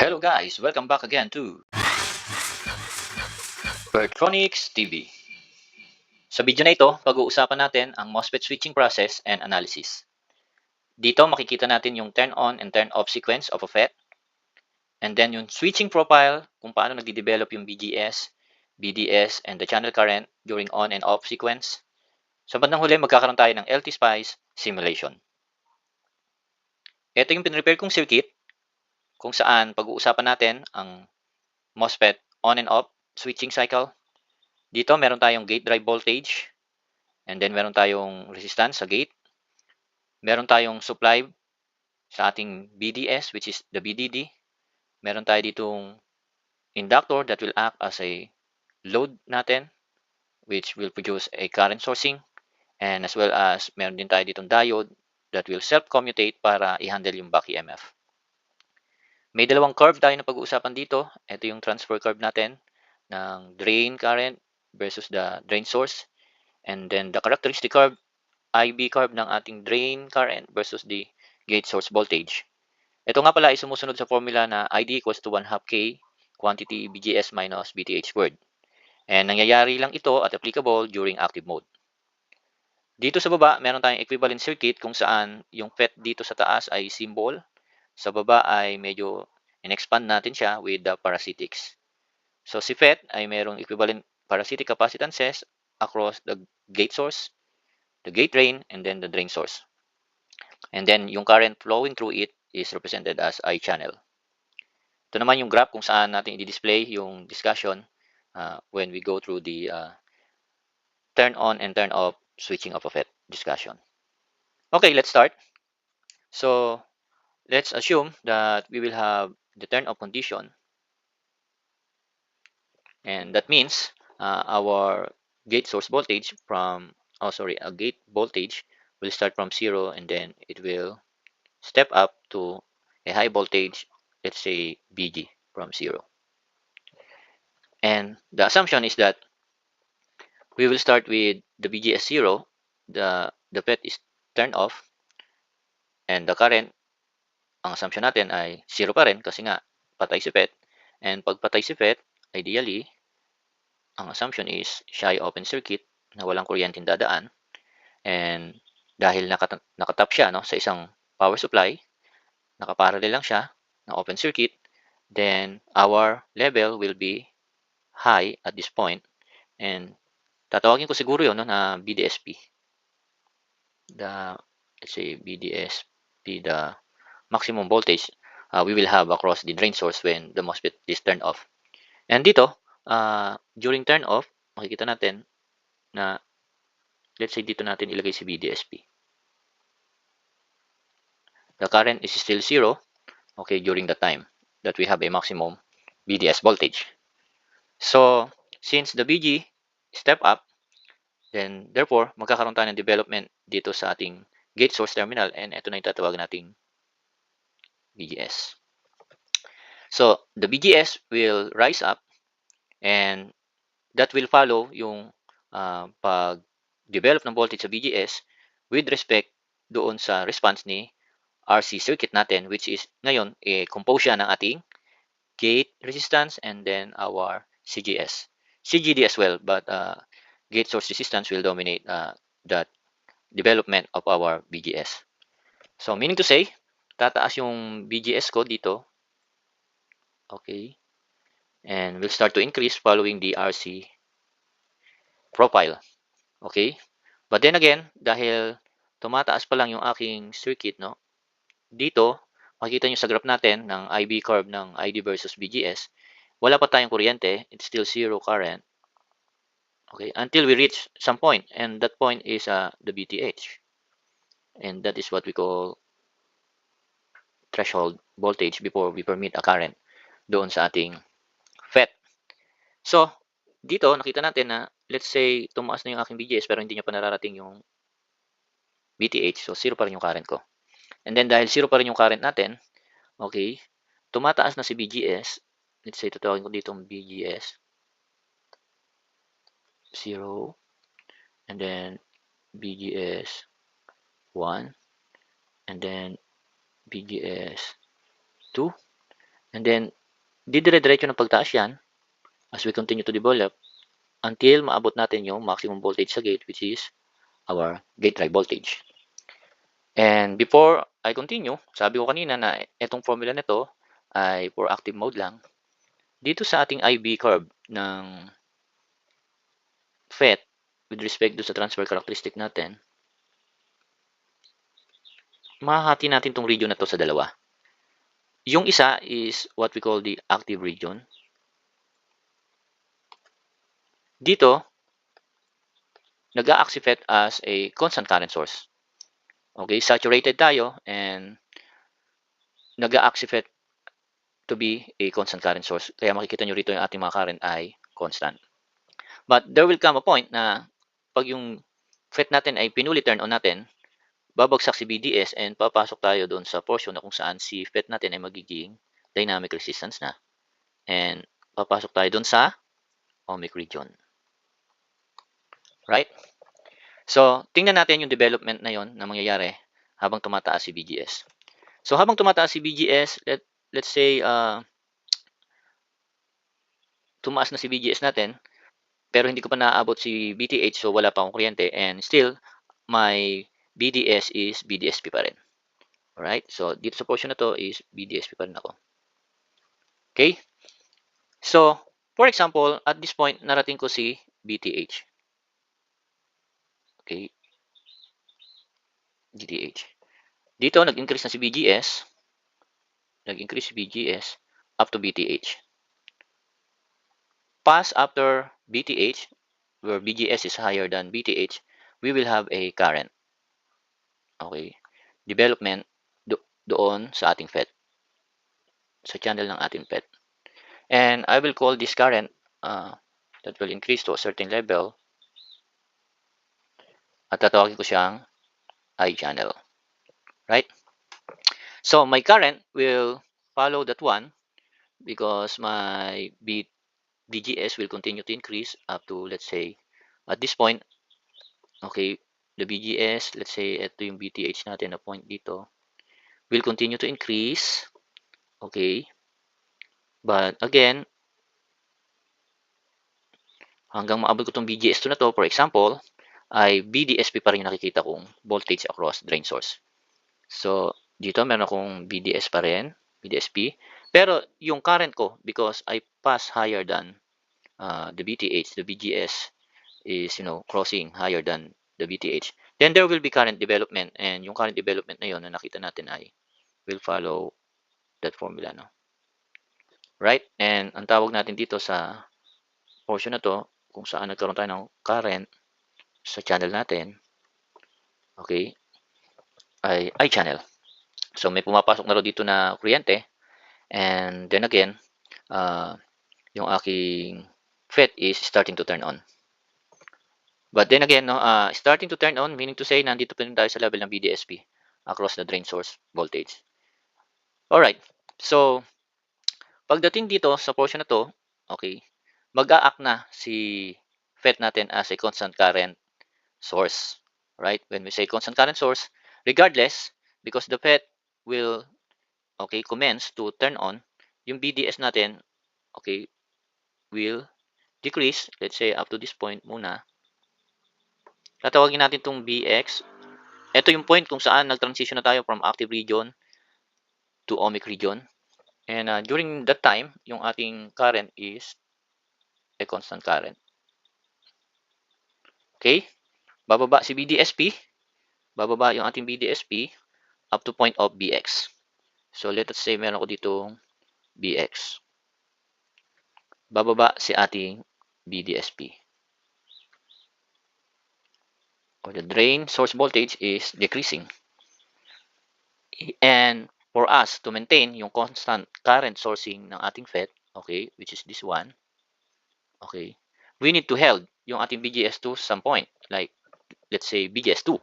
Hello guys, welcome back again to Pertronics TV. Sa video na ito, pag-uusapan natin ang MOSFET switching process and analysis. Dito makikita natin yung turn on and turn off sequence of a FET, and then yung switching profile, kung paano nagde-develop yung BGS, BDS, and the channel current during on and off sequence. Sa bandang huli, magkakaroon tayo ng LT-SPICE simulation. Ito yung pinrepare kong circuit kung saan pag-uusapan natin ang MOSFET on and off switching cycle. Dito, meron tayong gate drive voltage, and then meron tayong resistance sa gate. Meron tayong supply sa ating BDS, which is the BDD. Meron tayo ditong inductor that will act as a load natin, which will produce a current sourcing. And as well as, meron din tayo ditong diode that will self-commutate para i-handle yung back EMF. May dalawang curve tayo na pag-uusapan dito. Ito yung transfer curve natin ng drain current versus the drain source. And then the characteristic curve, IB curve ng ating drain current versus the gate source voltage. Ito nga pala ay sumusunod sa formula na ID equals to 1/2 K quantity BGS minus BTH squared. And nangyayari lang ito at applicable during active mode. Dito sa baba, meron tayong equivalent circuit kung saan yung FET dito sa taas ay symbol. Sa baba ay medyo in-expand natin siya with the parasitics. So si FET ay merong equivalent parasitic capacitances across the gate source, the gate drain, and then the drain source. And then yung current flowing through it is represented as I channel. Ito naman yung graph kung saan natin i-display yung discussion when we go through the turn on and turn off switching of a FET discussion. Okay, let's start. So let's assume that we will have the turn off condition, and that means our gate source voltage a gate voltage will start from 0 and then it will step up to a high voltage, let's say BG from 0. And the assumption is that we will start with the BGS 0, the FET is turned off, and the current, ang assumption natin ay 0 pa rin kasi nga patay si FET. And pag patay si FET, ideally, ang assumption is siya ay open circuit na walang kuryenteng dadaan. And dahil nakatap siya sa isang power supply, nakaparallel lang siya na open circuit, then our level will be high at this point. And tatawagin ko siguro yun na BDSP. Let's say BDSP, the maximum voltage we will have across the drain source when the MOSFET is turned off. And dito, during turn off, makikita natin na, let's say dito natin ilagay si BDSP. The current is still 0, okay, during the time that we have a maximum BDS voltage. So, since the BG step up, then therefore, magkakaroon tayo ng development dito sa ating gate source terminal, and ito na yung tatawag nating BGS. So, the BGS will rise up, and that will follow yung pag-develop ng voltage sa BGS with respect doon sa response ni RC circuit natin, which is ngayon compose siya ng ating gate resistance and then our CGS. CGD as well, but gate source resistance will dominate that development of our BGS. So meaning to say, tataas yung BGS ko dito. Okay. And will start to increase following the RC profile. Okay. But then again, dahil tumataas pa lang yung aking circuit, dito, makikita nyo sa graph natin ng IB curve ng ID versus BGS, wala pa tayong kuryente, it's still 0 current. Okay, until we reach some point, and that point is the BTH. And that is what we call threshold voltage before we permit a current doon sa ating FET. So, dito, nakita natin na, let's say, tumaas na yung aking BGS pero hindi nyo pa nararating yung BTH. So, 0 pa rin yung current ko. And then, dahil 0 pa rin yung current natin, okay, tumataas na si BGS. Let's say, tatawagin ko dito BGS 0, and then BGS 1, and then BGS 2, And then, didire-diretso ng pagtaas yan as we continue to develop until maabot natin yung maximum voltage sa gate, which is our gate drive voltage. And before I continue, sabi ko kanina na itong formula nito ay for active mode lang. Dito sa ating IB curve ng FET with respect to sa transfer characteristic natin, mahahati natin itong region na to sa dalawa. Yung isa is what we call the active region. Dito, nag-a-act si FET as a constant current source. Okay, saturated tayo and nag-a-act si FET to be a constant current source. Kaya makikita nyo rito yung ating mga current ay constant. But there will come a point na pag yung FET natin ay pinuli turn on natin, babagsak si BDS and papasok tayo doon sa portion na kung saan si FET natin ay magiging dynamic resistance na. And papasok tayo doon sa ohmic region. Right? So, tingnan natin yung development na yon na mangyayari habang tumataas si BGS. So, habang tumataas si BGS, let's say, tumaas na si BGS natin, pero hindi ko pa naaabot si BTH, so wala pa akong kuryente, and still, my BDS is BDSP pa rin. Alright? So, dito sa portion na to is BDSP pa rin ako. Okay? So, for example, at this point, narating ko si BTH. Okay? BTH. Dito, nag-increase na si BGS. Nag-increase si BGS up to BTH. Pass after BTH, where BGS is higher than BTH, we will have a current. Okay? Development doon sa ating FET. Sa channel ng ating FET. And I will call this current that will increase to a certain level at tatawagin ko siyang I channel. Right? So, my current will follow that one because my BGS will continue to increase up to, let's say, at this point, okay, the BGS, let's say, ito yung BTH natin na point dito, will continue to increase. Okay. But, again, hanggang maabot ko itong BGS2 na to, for example, ay BDSP pa rin nakikita kong voltage across drain source. So, dito meron akong BDS pa rin, BDSP. Pero, yung current ko, because I pass higher than the BTH, the BGS is, crossing higher than the BTH, then there will be current development. And yung current development na yun na nakita natin ay will follow that formula, no? Right? And ang tawag natin dito sa portion na to, kung saan nagkaroon tayo ng current sa channel natin, okay, ay I channel. So, may pumapasok na ro dito na kuryente. And then again, yung aking FET is starting to turn on. But then again, no, starting to turn on, meaning to say, nandito pa rin tayo sa level ng BDSP across the drain source voltage. Alright, so, pagdating dito sa portion na to, okay, mag-a-act na si FET natin as a constant current source. Right? When we say constant current source, regardless, because the FET will, okay, commence to turn on, yung BDS natin, okay, will decrease, let's say, up to this point muna. Tatawagin natin itong BX. Ito yung point kung saan nag-transition na tayo from active region to ohmic region. And during that time, yung ating current is a constant current. Okay? Bababa si BDSP. Bababa yung ating BDSP up to point of BX. So, let us say meron ko ditong BX. Bababa si ating BDSP. Or the drain source voltage is decreasing. And for us to maintain yung constant current sourcing ng ating FET, okay, which is this one, okay, we need to held yung ating BGS2 some point, like, let's say, BGS2,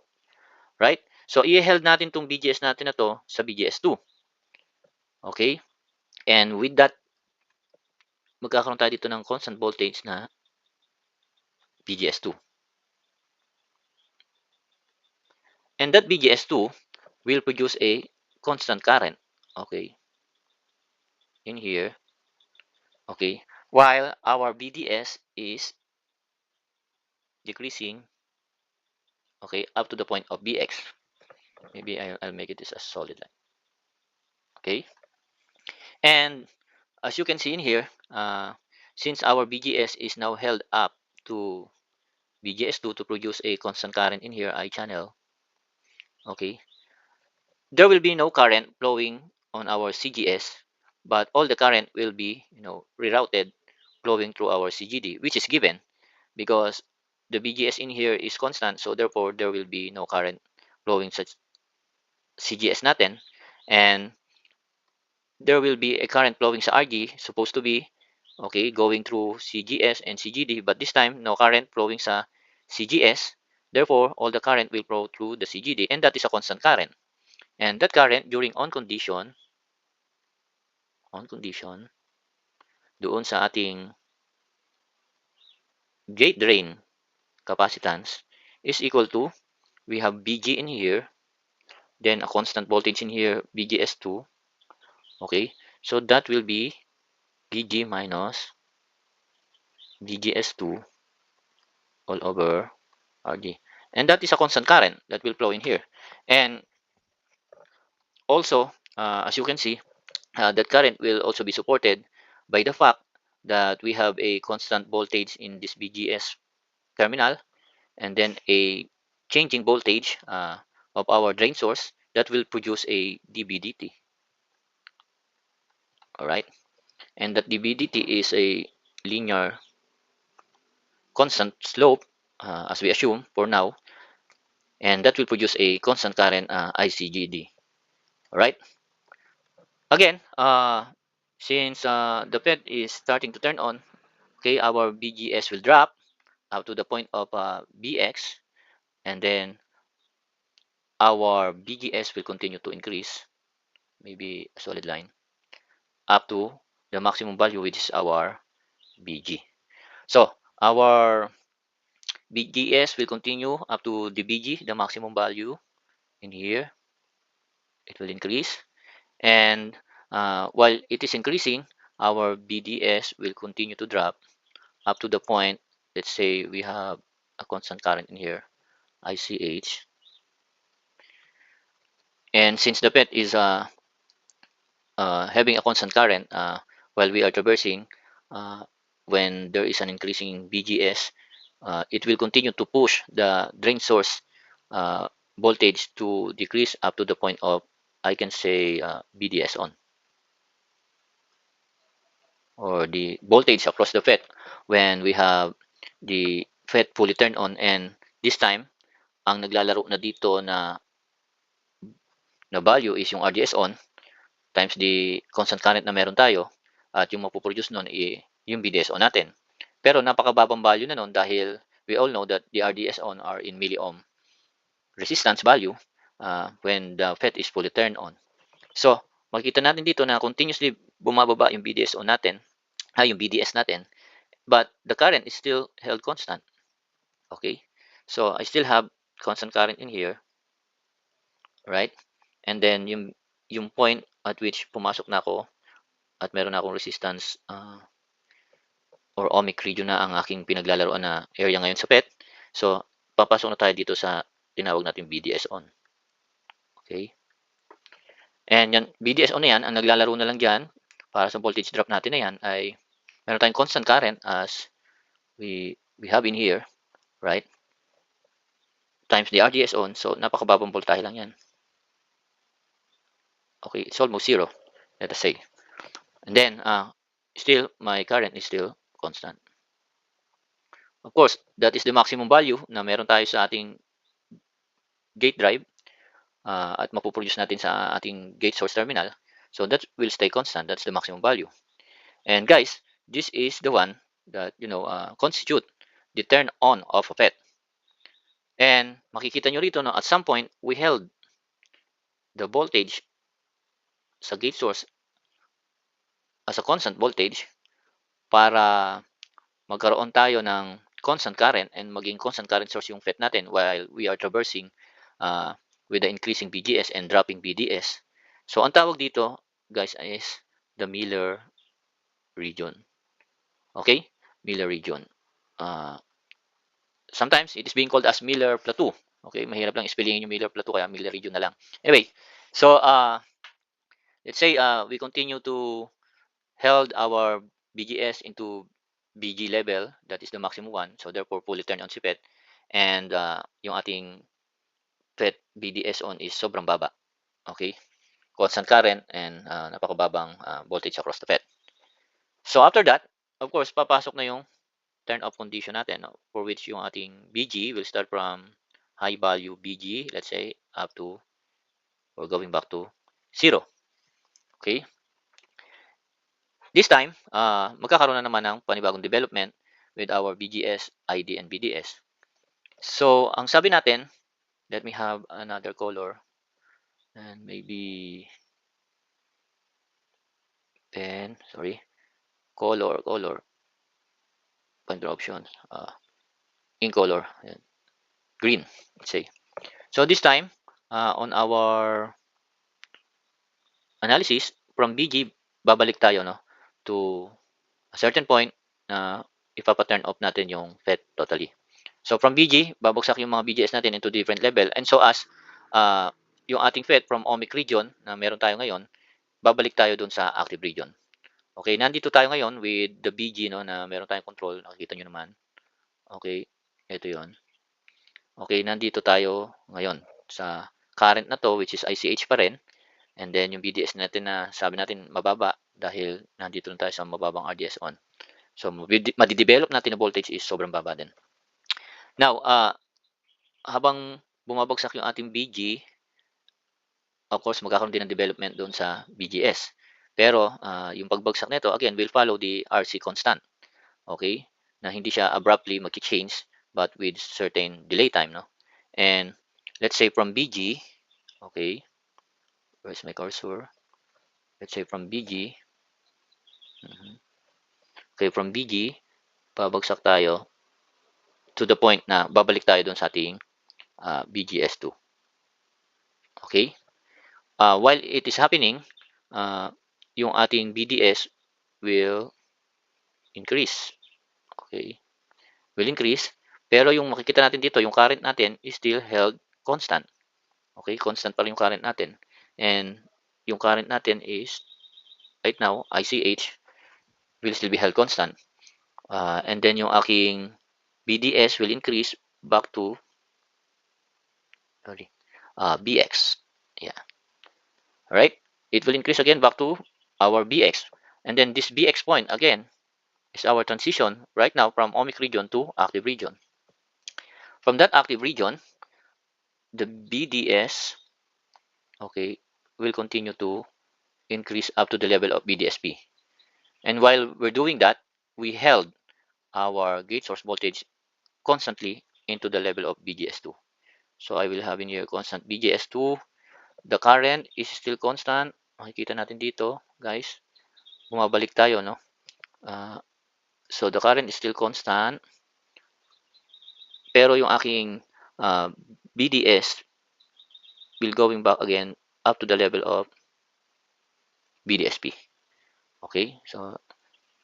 right? So, i-held natin tong BGS natin na to sa BGS2. Okay? And with that, magkakaroon tayo dito ng constant voltage na BGS2. And that BGS2 will produce a constant current, okay, in here, okay, while our BDS is decreasing, okay, up to the point of BX. Maybe I'll make it as a solid line, okay. And as you can see in here, since our BGS is now held up to BGS2 to produce a constant current in here, I channel, okay, there will be no current flowing on our CGS, but all the current will be, rerouted flowing through our CGD, which is given because the BGS in here is constant, so therefore there will be no current flowing sa CGS natin, and there will be a current flowing sa RG, supposed to be, okay, going through CGS and CGD, but this time no current flowing sa CGS, therefore all the current will flow through the CGD, and that is a constant current. And that current during on condition doon sa ating gate drain capacitance is equal to, we have BG in here, then a constant voltage in here, BGS2, okay, so that will be BG minus BGS2 all over RG, and that is a constant current that will flow in here. And also, as you can see, that current will also be supported by the fact that we have a constant voltage in this BGS terminal, and then a changing voltage of our drain source that will produce a dB/dt. All right, and that dB/dt is a linear constant slope, as we assume for now, and that will produce a constant current, ICGD. All right. Again, since the FET is starting to turn on, okay, our BGS will drop up to the point of BX, and then our BGS will continue to increase, maybe a solid line, up to the maximum value, which is our BG. So our BGS will continue up to the BG, the maximum value in here. It will increase, and while it is increasing, our BDS will continue to drop up to the point, let's say we have a constant current in here, ICH, and since the PET is having a constant current, while we are traversing, uh, when there is an increasing BGS, it will continue to push the drain source voltage to decrease up to the point of, I can say, BDS on, or the voltage across the FET when we have the FET fully turned on. And this time, ang naglalaro na dito na value is yung RDS on times the constant current na meron tayo, at yung mapoproduce nun yung BDS on natin. Pero napakababang value na nun dahil we all know that the RDS on are in milliohm resistance value when the FET is fully turned on. So, makikita natin dito na continuously bumababa yung BDS on natin, yung BDS natin, but the current is still held constant. Okay? So, I still have constant current in here, right? And then yung point at which pumasok na ako at meron na akong resistance, or ohmic region na ang aking pinaglalaroan na area ngayon sa PET. So, papasok na tayo dito sa tinawag natin BDS on. Okay? And yan, BDS on na yan, ang naglalaro na lang dyan para sa voltage drop natin na yan ay meron tayong constant current as we have in here, right? Times the RDS on. So, napakababang voltahe lang yan. Okay, it's almost zero, let us say. And then, still, my current is still constant. Of course, that is the maximum value na meron tayo sa ating gate drive, at mapoproduce natin sa ating gate source terminal. So that will stay constant. That's the maximum value. And guys, this is the one that, constitute the turn on of a FET. And makikita nyo rito, no, at some point, we held the voltage sa gate source as a constant voltage para magkaroon tayo ng constant current and maging constant current source yung FET natin while we are traversing with the increasing BGS and dropping BDS. So, ang tawag dito, guys, is the Miller region. Okay, Miller region. Uh, Sometimes it is being called as Miller Plateau. Okay, mahirap lang spellingin yung Miller Plateau kaya Miller region na lang. Anyway, so let's say we continue to held our BGS into BG level, that is the maximum one. So therefore, fully turn on si FET. And yung ating FET BDS on is sobrang baba. Okay? Constant current and napakababang voltage across the FET. So after that, of course, papasok na yung turn off condition natin, no? For which yung ating BG will start from high value BG, let's say, up to or going back to 0. Okay? This time, magkakaroon na naman ng panibagong development with our BGS, ID, and BDS. So, ang sabi natin, let me have another color and maybe pen, sorry, color, pointer options, in color, green, let's say. So, this time, on our analysis, from BG, babalik tayo no, to a certain point na ipapa-turn off natin yung FET totally. So from BG, babagsak yung mga BGS natin into different level. And so as yung ating FET from ohmic region na meron tayo ngayon, babalik tayo dun sa active region. Okay, nandito tayo ngayon with the BG no, na meron tayong control. Nakikita nyo naman. Okay, ito yon. Okay, nandito tayo ngayon sa current na to which is ICH pa rin. And then yung BDS natin na sabi natin mababa dahil nandito na tayo sa mababang RDS on. So madidevelop natin na voltage is sobrang baba din. Now, habang bumabagsak yung ating BG, of course, magkakaroon din ng development doon sa BGS. Pero, yung pagbagsak nito, again, will follow the RC constant. Okay? Na hindi siya abruptly mag-change, but with certain delay time, no? And, let's say from BG, okay, where's my cursor? Let's say from BG, okay, from BG, pabagsak tayo to the point na babalik tayo doon sa ating BGS2. Okay? While it is happening, yung ating BDS will increase. Okay? Will increase. Pero yung makikita natin dito, yung current natin is still held constant. Okay? Constant pa rin yung current natin. And yung current natin is, right now, ICH will still be held constant. And then yung aking BDS will increase back to BX. Yeah. Alright? It will increase again back to our BX. And then this BX point, again, is our transition right now from ohmic region to active region. From that active region, the BDS, okay, will continue to increase up to the level of BDSP. And while we're doing that, we held our gate source voltage constantly into the level of BGS2. So I will have in here constant BGS2. The current is still constant. Makikita natin dito, guys. Bumabalik tayo, no? So the current is still constant. Pero yung aking BDS will going back again up to the level of BDSP. Okay, so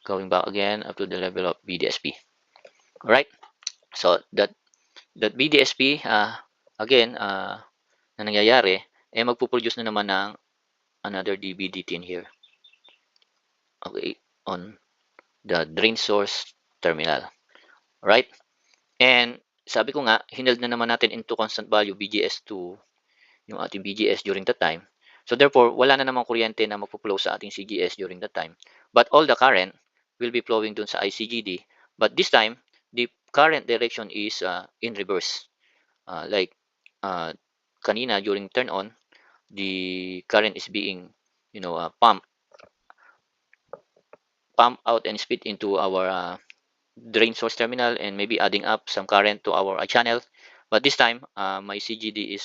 going back again up to the level of BDSP. Alright, so that BDSP, again, na nangyayari, magpuproduce na naman ng another DB-DT in here. Okay, on the drain source terminal. Alright, and sabi ko nga, hineld na naman natin into constant value BGS2 yung ating BGS during that time. So therefore, wala na namang kuryente na magpo-flow sa ating CGS during that time. But all the current will be flowing dun sa ICGD. But this time, the current direction is in reverse. Like kanina during turn on, the current is being, pump out and spit into our drain source terminal and maybe adding up some current to our channel. But this time, my CGD is,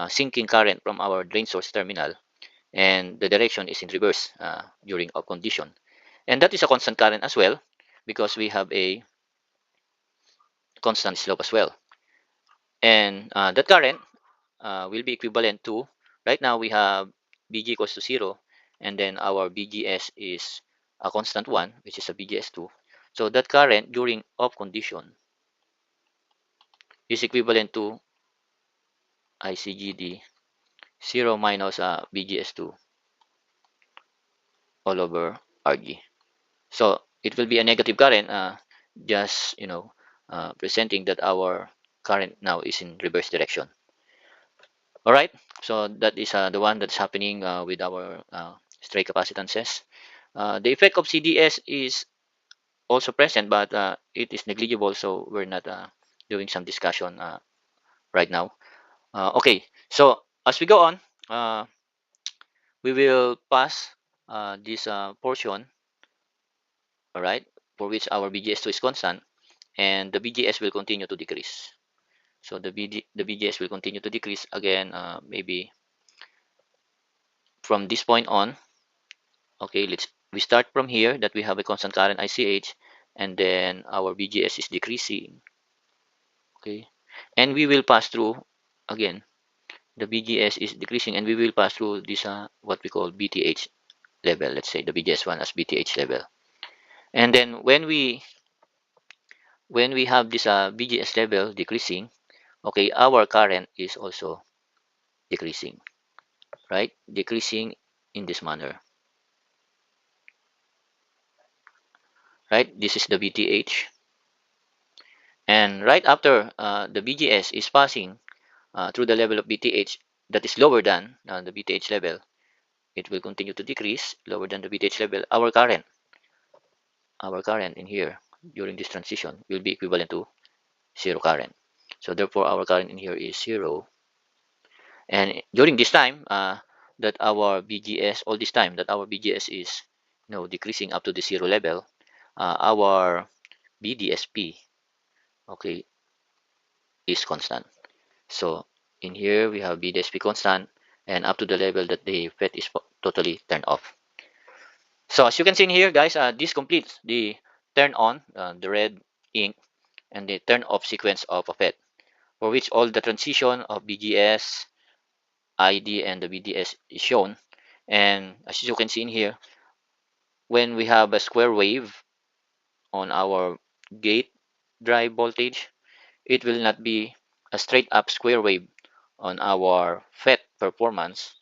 sinking current from our drain source terminal, and the direction is in reverse during off condition. And that is a constant current as well because we have a constant slope as well. And that current will be equivalent to, right now we have BG equals to 0, and then our BGS is a constant one, which is a BGS2. So that current during off condition is equivalent to ICGD 0 minus BGS2 all over RG. So it will be a negative current, just presenting that our current now is in reverse direction. All right. So that is the one that's happening with our stray capacitances. The effect of CDS is also present, but it is negligible, so we're not doing some discussion right now. Okay. So as we go on, uh, we will pass this portion, all right, for which our BGS2 is constant, and the BGS will continue to decrease. So the BGS will continue to decrease again, maybe from this point on. Okay, we start from here that we have a constant current ICH, and then our BGS is decreasing. Okay, and we will pass through again. The BGS is decreasing, and we will pass through this what we call BTH level. Let's say the BGS1 as BTH level, and then when we have this BGS level decreasing, okay, our current is also decreasing, right? Decreasing in this manner, right? This is the BTH, and right after the BGS is passing through the level of BTH that is lower than the BTH level, it will continue to decrease lower than the BTH level. Our current in here during this transition will be equivalent to zero current. So therefore, our current in here is zero. And during this time, that our BGS, all this time that our BGS is decreasing up to the zero level, our BDSP, okay, is constant. So in here we have BDSP constant, and up to the level that the FET is totally turned off. So as you can see in here, guys, this completes the turn on, the red ink, and the turn off sequence of a FET, for which all the transition of BGS, ID, and the BDS is shown. And as you can see in here, when we have a square wave on our gate drive voltage, it will not be a straight up square wave on our FET performance,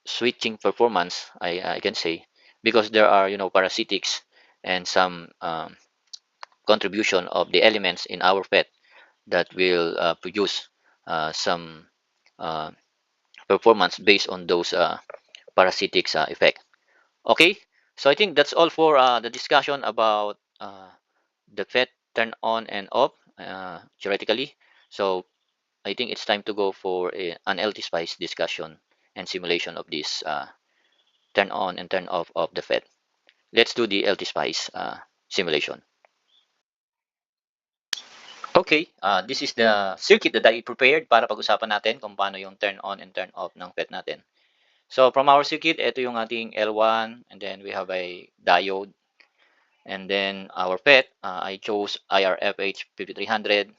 switching performance, I can say, because there are parasitics and some contribution of the elements in our FET that will produce some uh, performance based on those parasitics effect. Okay, so I think that's all for the discussion about the FET turn on and off theoretically. So I think it's time to go for an LT Spice discussion and simulation of this turn on and turn off of the FET. Let's do the LT Spice simulation. Okay, this is the circuit that I prepared para pag-usapan natin kung paano yung turn on and turn off ng FET natin. So from our circuit, ito yung ating L1, and then we have a diode, and then our FET, I chose IRFH 5300,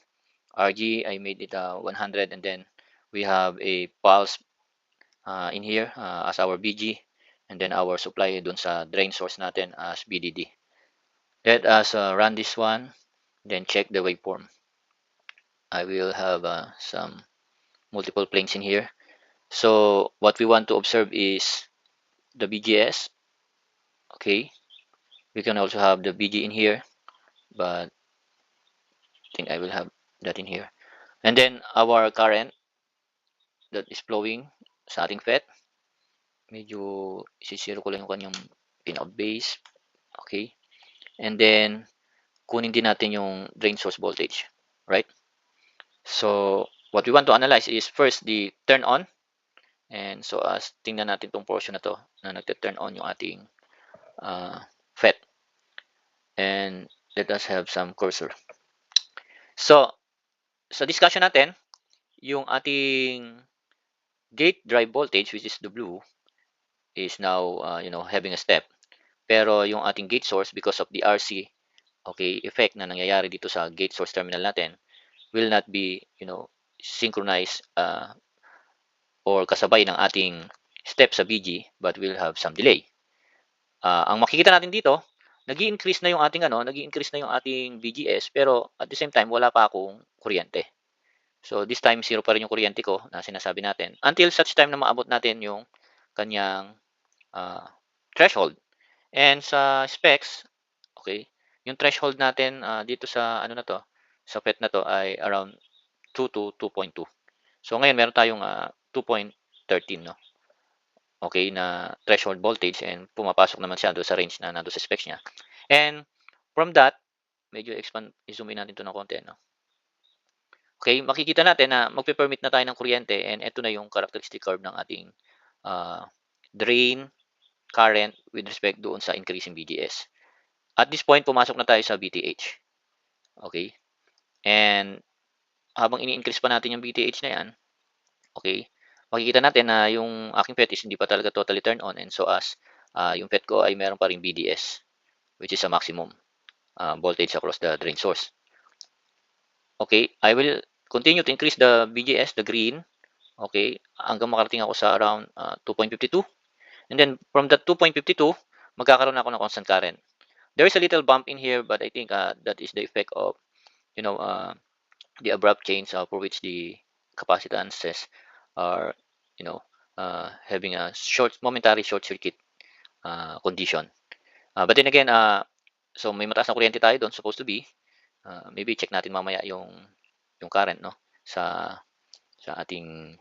RG, I made it 100, and then we have a pulse in here as our BG, and then our supply dun sa drain source natin as BDD. Let us run this one, then check the waveform. I will have some multiple planes in here. So what we want to observe is the BGS. Okay, we can also have the BG in here, but I think I will have that in here. And then our current that is flowing sa ating FET. Medyo isisiro ko lang yung kanyang pinout base. Okay. And then kunin din natin yung drain source voltage. Right? So what we want to analyze is first the turn on. And so as tingnan natin tong portion na to na nagte-turn on yung ating FET. And let us have some cursor. So sa discussion natin, yung ating gate drive voltage, which is the blue, is now having a step. Pero yung ating gate source, because of the RC effect na nangyayari dito sa gate source terminal natin, will not be synchronized or kasabay ng ating step sa BG, but will have some delay. Ang makikita natin dito, nag-i-increase na yung ating nag-i-increase na yung ating BGS, pero at the same time wala pa akong kuryente. So this time 0 pa rin yung kuryente ko na sinasabi natin until such time na maabot natin yung kanyang threshold. And sa specs, okay, yung threshold natin dito sa ano na to, sa FET na to ay around 2 to 2.2. So ngayon meron tayong 2.13, no? Okay, na threshold voltage, and pumapasok naman siya doon sa range na nandoon sa specs niya. And from that, medyo i-zoom in natin to ng konti, no? Okay, makikita natin na magpe-permit na tayo ng kuryente, and ito na yung characteristic curve ng ating drain current with respect doon sa increasing BGS. At this point, pumasok na tayo sa BTH. Okay? And habang ini-increase pa natin yung BTH na yan, okay, makikita natin na yung aking FET is hindi pa talaga totally turn on, and so as yung FET ko ay meron pa ring BDS, which is a maximum voltage across the drain source. Okay, I will continue to increase the BGS, the green, okay, hanggang makarating ako sa around 2.52. And then from that 2.52, magkakaroon ako ng constant current. There is a little bump in here, but I think that is the effect of, the abrupt change for which the capacitances are, having a momentary short circuit condition. But then again, so may mataas na kuryente tayo doon, supposed to be. Maybe check natin mamaya yung current, no, sa ating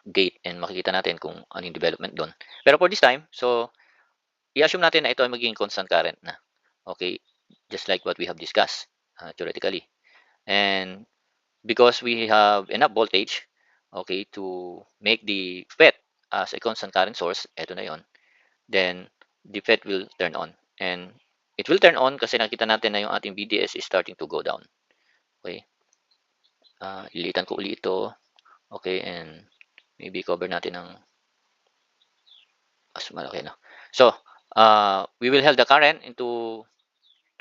gate, and makikita natin kung ano yung development doon. Pero for this time, so i-assume natin na ito ay magiging constant current na. Okay? Just like what we have discussed theoretically. And because we have enough voltage, okay, to make the FET as a constant current source, ito na yon, then the FET will turn on. And it will turn on kasi nakita natin na yung ating BDS is starting to go down. Okay? Ilitan ko ulit ito. Okay, and maybe cover natin ng mas malaki na. So, we will held the current into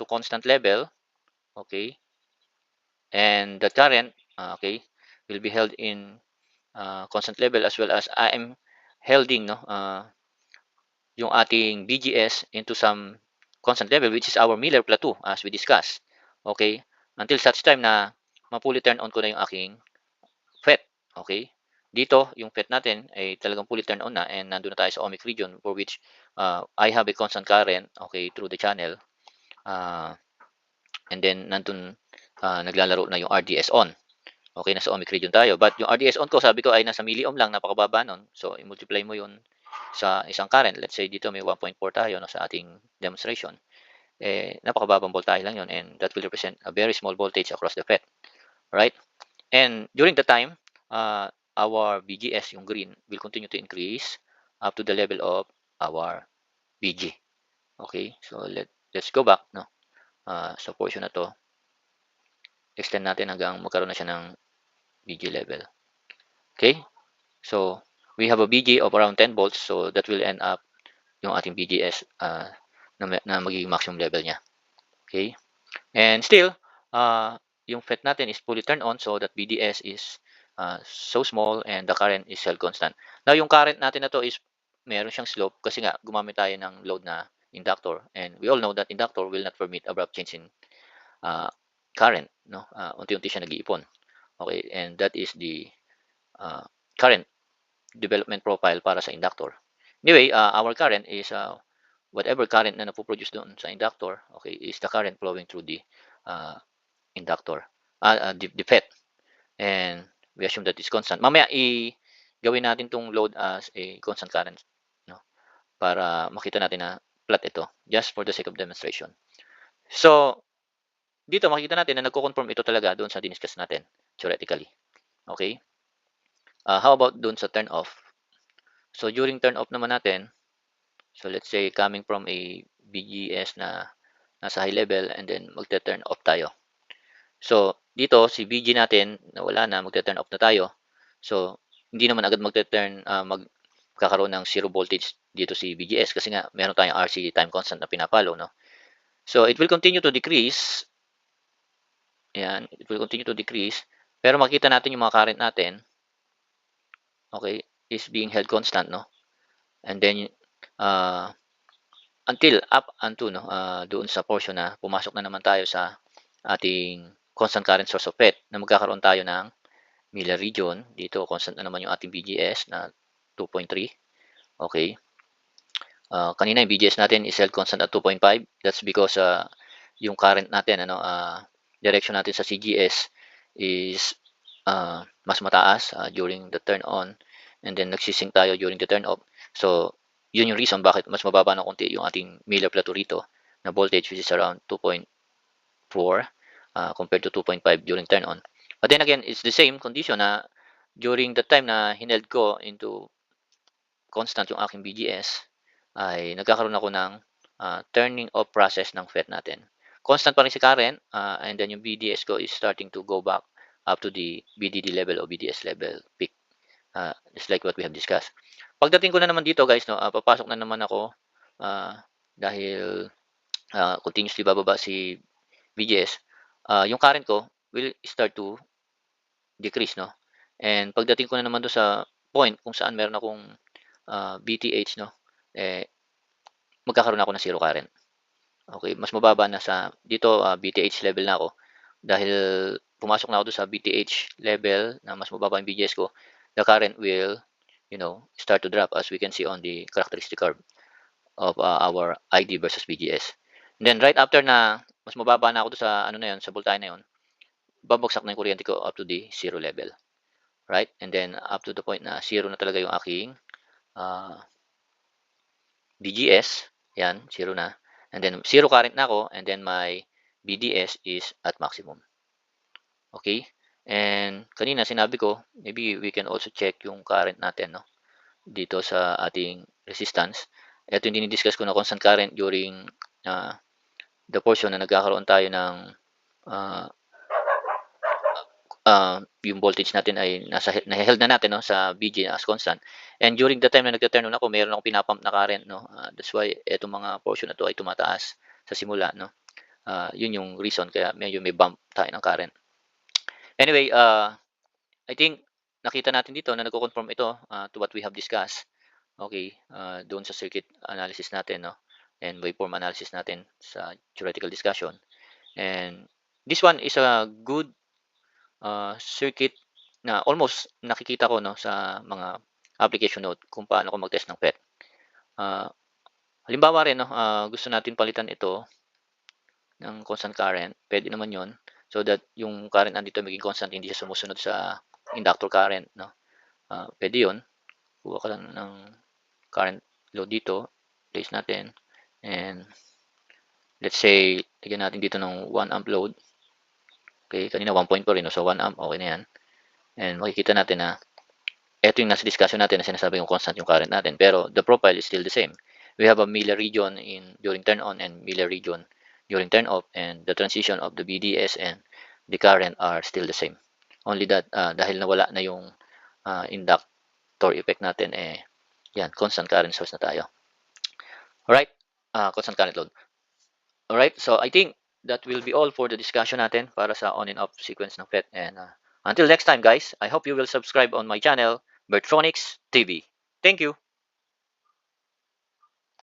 constant level. Okay? And the current, okay, will be held in constant level, as well as I am holding, no, yung ating BGS into some constant level, which is our Miller plateau, as we discussed. Okay? Until such time na ma-fully turn on ko na yung aking FET. Okay? Dito, yung FET natin ay talagang fully turn on na, and nandun na tayo sa ohmic region, for which I have a constant current, okay, through the channel. And then nandun naglalaro na yung RDS on. Okay, nasa ohmic region tayo. But yung RDS on ko, sabi ko ay nasa milliohm lang, napakababa nun. So, i-multiply mo yun sa isang current. Let's say dito may 1.4 tayo, no, sa ating demonstration. Napakababang voltage lang yun, and that will represent a very small voltage across the FET. Right? And during the time, our BGS, yung green, will continue to increase up to the level of our BG. Okay? So, let's go back, no? Sa portion na to, extend natin hanggang magkaroon na siya ng BG level. Okay? So, we have a BG of around 10 volts, so that will end up yung ating BGS na magiging maximum level niya. Okay? And still, yung FET natin is fully turned on, so that BDS is so small and the current is held constant. Now, yung current natin na to is meron siyang slope kasi nga gumamit tayo ng load na inductor, and we all know that inductor will not permit abrupt change in current, no? Unti-unti siya nag-iipon. Okay, and that is the current development profile para sa inductor. Anyway, our current is whatever current na napoproduce doon sa inductor, okay, is the current flowing through the inductor, the FET. And we assume that is constant. Mamaya gawin natin tong load as a constant current, no? Para makita natin na plot ito, just for the sake of demonstration. So, dito makikita natin na nagko-confirm ito talaga doon sa diniscuss natin theoretically. Okay? How about doon sa turn off? So, during turn off naman natin, so let's say coming from a BGS na nasa high level, and then magte-turn off tayo. So, dito si BG natin nawala na, magte-turn off na tayo. So, hindi naman agad magkakaroon ng zero voltage dito si BGS kasi nga meron tayong RC time constant na pinapalo, no? So, it will continue to decrease. Ayan, it will continue to decrease. Pero makita natin yung mga current natin, okay, is being held constant, no? And then until up until no, doon sa portion na pumasok na naman tayo sa ating constant current source of FET na magkakaroon tayo ng Miller region. Dito constant na naman yung ating BGS na 2.3. Okay. Kanina yung BGS natin is held constant at 2.5. That's because yung current natin, direction natin sa CGS is mas mataas during the turn on, and then nagsisync tayo during the turn off. So, yun yung reason bakit mas mababa ng konti yung ating Miller plateau rito na voltage, which is around 2.4 compared to 2.5 during turn on. But then again, it's the same condition na during the time na hineld ko into constant yung aking BGS, ay nagkakaroon ako ng turning off process ng FET natin. Constant pa rin si current, and then yung BDS ko is starting to go back up to the BDD level o BDS level peak. Just like what we have discussed. Pagdating ko na naman dito guys, papasok na naman ako dahil continuously bababa si BGS. Yung current ko will start to decrease, no? And pagdating ko na naman do sa point kung saan meron akong BTH, no? Magkakaroon ako ng zero current. Okay, mas mababa na sa dito, BTH level na ako dahil pumasok na ako doon sa BTH level na mas mababa yung BGS ko. The current will, start to drop as we can see on the characteristic curve of our ID versus BGS. And then right after na mas mababa na ako doon sa na yun, sa voltahe na yun, babagsak na yung kuryente ko up to the zero level. Right? And then up to the point na zero na talaga yung aking BGS. Yan, zero na. And then zero current na ako, and then my BDS is at maximum. Okay? And kanina sinabi ko, maybe we can also check yung current natin, no? Dito sa ating resistance. Ito yung dinidiscuss ko na constant current during the portion na nagkakaroon tayo ng yung voltage natin ay na-held na natin, no, sa BG as constant. And during the time na nagte-turn on ako, meron akong pinapump na current, no. That's why etong mga portion na to ay tumataas sa simula, no. Yun yung reason kaya medyo may bump tayo ng current. Anyway, I think nakita natin dito na nagko-conform ito to what we have discussed. Okay, doon sa circuit analysis natin, no, and waveform analysis natin sa theoretical discussion. And this one is a good circuit na almost nakikita ko, no, sa mga application note kung paano ko mag-test ng FET. Halimbawa rin, no, gusto natin palitan ito ng constant current, pwede naman yon, so that yung current nandito maging constant, hindi siya sumusunod sa inductor current, no. Pwede yon. Kuha ka lang ng current load dito, place natin, and let's say lagyan natin dito ng 1 amp load. Okay, kanina 1.4 rin, no? So 1 amp, okay na yan. And makikita natin na ito yung nasa discussion natin na sinasabi yung constant yung current natin, pero the profile is still the same. We have a Miller region during turn on and Miller region during turn off, and the transition of the BDS and the current are still the same. Only that dahil nawala na yung inductor effect natin, yan, constant current source na tayo. Alright, constant current load. Alright, so I think that will be all for the discussion natin para sa on and off sequence ng FET. And until next time guys, I hope you will subscribe on my channel, Bertronics TV. Thank you.